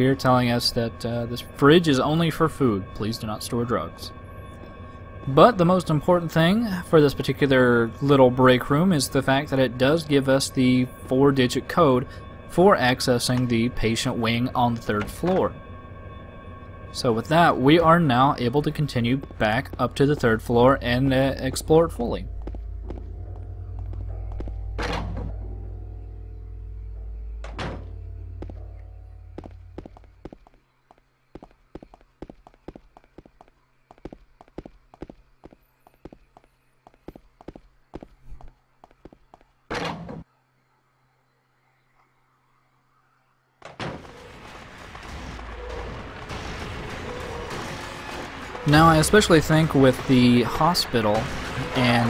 here telling us that this fridge is only for food. Please do not store drugs. But the most important thing for this particular little break room is the fact that it does give us the 4-digit code for accessing the patient wing on the 3rd floor. So with that, we are now able to continue back up to the 3rd floor and explore it fully. Now, I especially think with the hospital and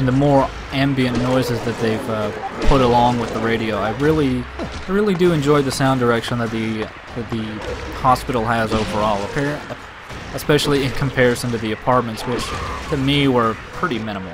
the more ambient noises that they've put along with the radio, I really do enjoy the sound direction that the hospital has overall, especially in comparison to the apartments, which to me were pretty minimal.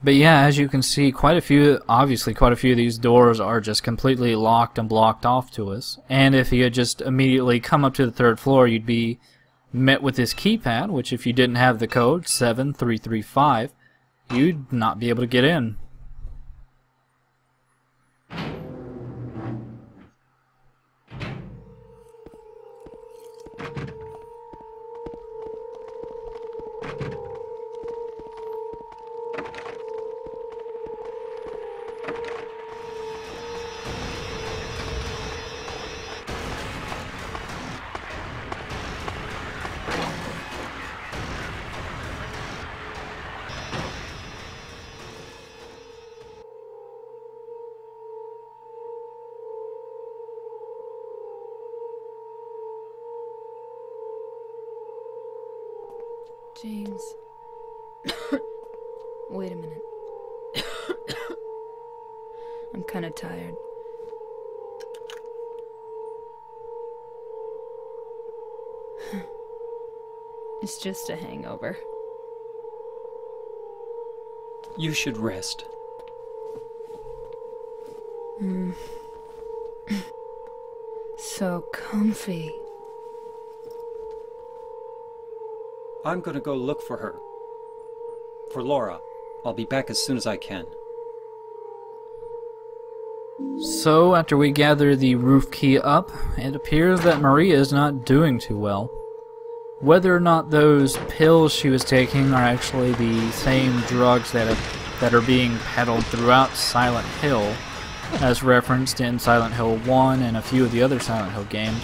But yeah, as you can see, obviously quite a few of these doors are just completely locked and blocked off to us. And if you had just immediately come up to the 3rd floor, you'd be met with this keypad, which if you didn't have the code 7335, you'd not be able to get in. James. Wait a minute. I'm kind of tired. It's just a hangover. You should rest. So comfy. I'm gonna go look for her. For Laura. I'll be back as soon as I can. So, after we gather the roof key up, it appears that Maria is not doing too well. Whether or not those pills she was taking are actually the same drugs that are being peddled throughout Silent Hill, as referenced in Silent Hill 1 and a few of the other Silent Hill games,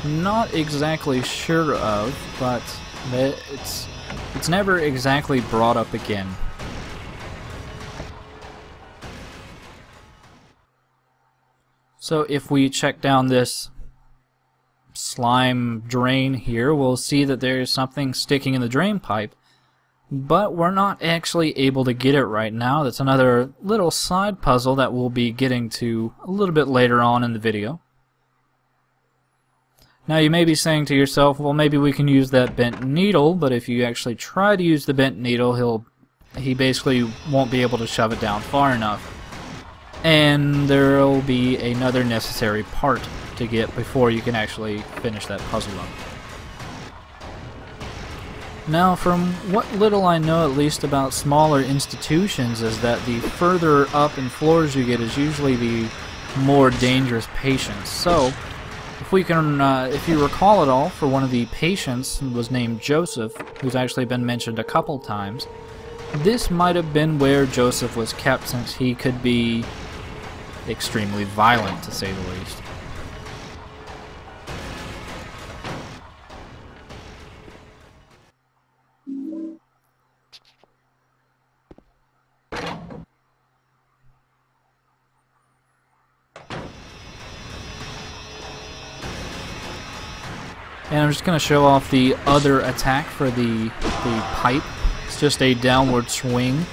not exactly sure of, but it's never exactly brought up again. So if we check down this slime drain here, we'll see that there's something sticking in the drain pipe, but we're not actually able to get it right now. That's another little side puzzle that we'll be getting to a little bit later on in the video. Now you may be saying to yourself, well, maybe we can use that bent needle, but if you actually try to use the bent needle, he basically won't be able to shove it down far enough. And there'll be another necessary part to get before you can actually finish that puzzle up. Now, from what little I know at least about smaller institutions, is that the further up in floors you get is usually the more dangerous patients. So, if you recall at all, for one of the patients was named Joseph, who's actually been mentioned a couple times, this might have been where Joseph was kept, since he could be extremely violent, to say the least. And I'm just going to show off the other attack for the pipe. It's just a downward swing.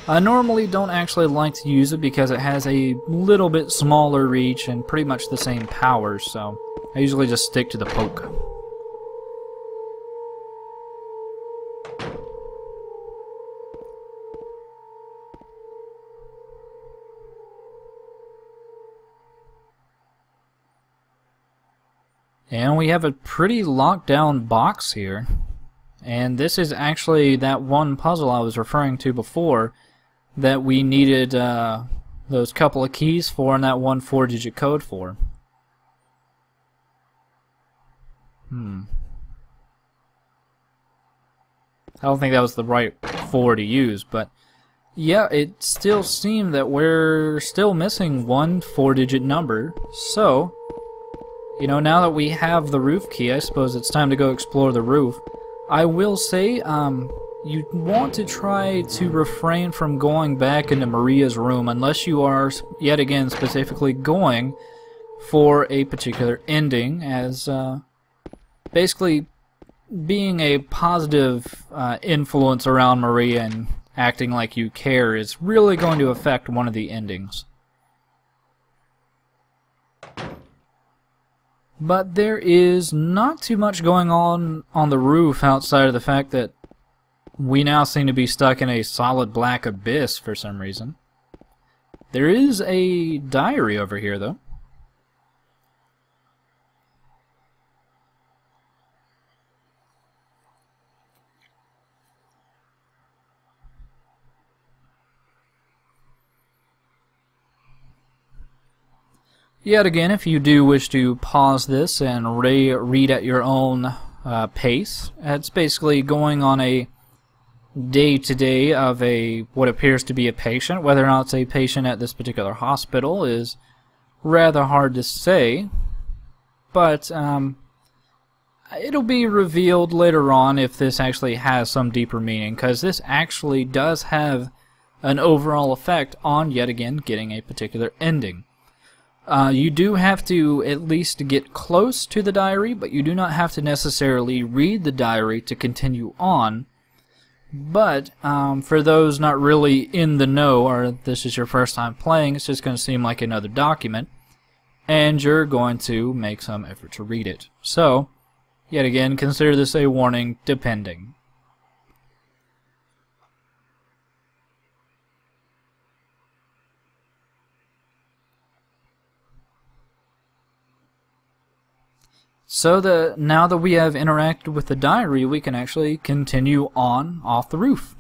I normally don't actually like to use it because it has a little bit smaller reach and pretty much the same power, so I usually just stick to the poke. And we have a pretty locked down box here. And this is actually that one puzzle I was referring to before that we needed those couple of keys for and that one 4-digit code for. I don't think that was the right 4 to use, but yeah, it still seemed that we're still missing one 4-digit number. So, you know, now that we have the roof key, I suppose it's time to go explore the roof. I will say, you want to try to refrain from going back into Maria's room unless you are, yet again, specifically going for a particular ending, as basically being a positive influence around Maria and acting like you care is really going to affect one of the endings. But there is not too much going on the roof outside of the fact that we now seem to be stuck in a solid black abyss for some reason. There is a diary over here, though. Yet again, if you do wish to pause this and read at your own pace, it's basically going on a day-to-day of what appears to be a patient. Whether or not it's a patient at this particular hospital is rather hard to say, but it'll be revealed later on if this actually has some deeper meaning, because this actually does have an overall effect on, yet again, getting a particular ending. You do have to at least get close to the diary, but you do not have to necessarily read the diary to continue on. But for those not really in the know, or this is your first time playing, it's just going to seem like another document, and you're going to make some effort to read it. So, yet again, consider this a warning, depending. So now that we have interacted with the diary, we can actually continue on off the roof.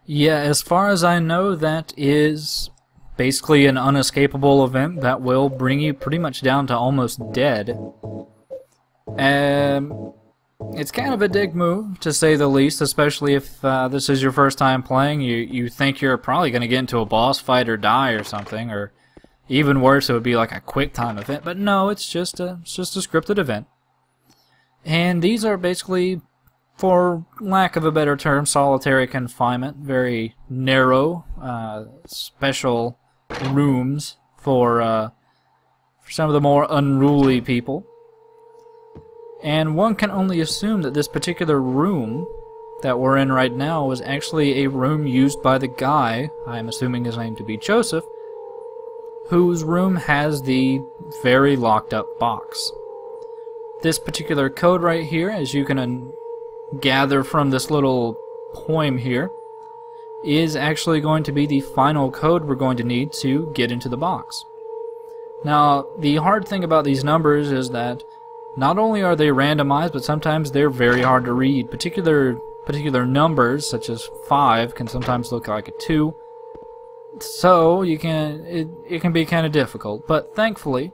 Yeah, as far as I know, that is basically an unescapable event that will bring you pretty much down to almost dead. It's kind of a dick move, to say the least, especially if this is your first time playing. You think you're probably going to get into a boss fight or die or something, or even worse, it would be like a quick time event. But no, it's just a scripted event. And these are basically, for lack of a better term, solitary confinement. Very narrow, special rooms for some of the more unruly people. And one can only assume that this particular room that we're in right now was actually a room used by the guy, I'm assuming his name to be Joseph, whose room has the very locked up box. This particular code right here, as you can gather from this little poem here, is actually going to be the final code we're going to need to get into the box. Now, the hard thing about these numbers is that not only are they randomized, but sometimes they're very hard to read. Particular numbers, such as 5, can sometimes look like a 2. So it can be kind of difficult, but thankfully,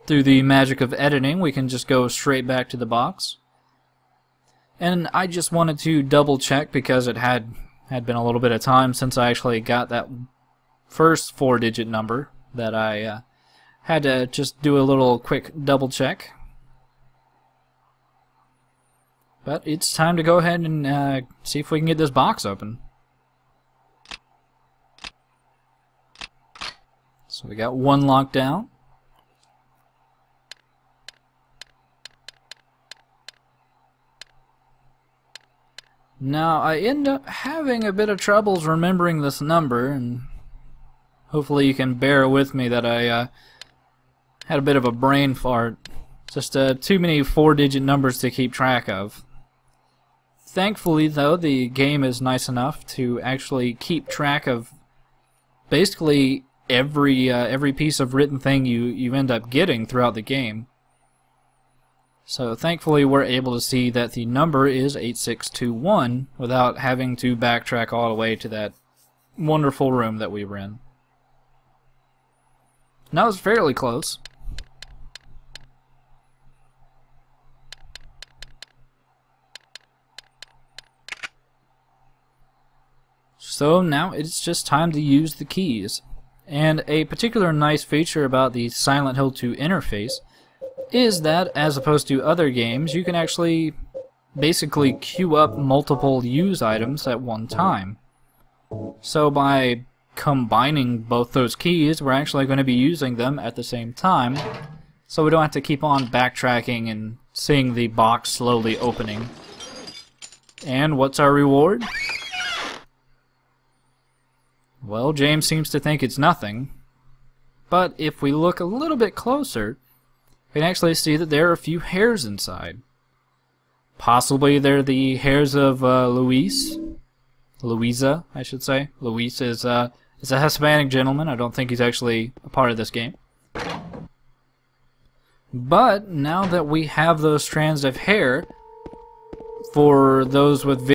through the magic of editing, we can just go straight back to the box. And I just wanted to double check because it had been a little bit of time since I actually got that first 4-digit number that I had to just do a little quick double check. But it's time to go ahead and see if we can get this box open. So we got one locked down. Now I end up having a bit of troubles remembering this number, and hopefully you can bear with me that I had a bit of a brain fart. Just too many 4-digit numbers to keep track of. Thankfully, though, the game is nice enough to actually keep track of basically every piece of written thing you end up getting throughout the game. So thankfully, we're able to see that the number is 8621 without having to backtrack all the way to that wonderful room that we were in. That was fairly close. So now it's just time to use the keys. And a particular nice feature about the Silent Hill 2 interface is that, as opposed to other games, you can actually basically queue up multiple use items at one time. So by combining both those keys, we're actually going to be using them at the same time, so we don't have to keep on backtracking and seeing the box slowly opening. And what's our reward? Well, James seems to think it's nothing, but if we look a little bit closer, we can actually see that there are a few hairs inside. Possibly they're the hairs of Luisa, I should say. Luis is a Hispanic gentleman. I don't think he's actually a part of this game. But now that we have those strands of hair, for those with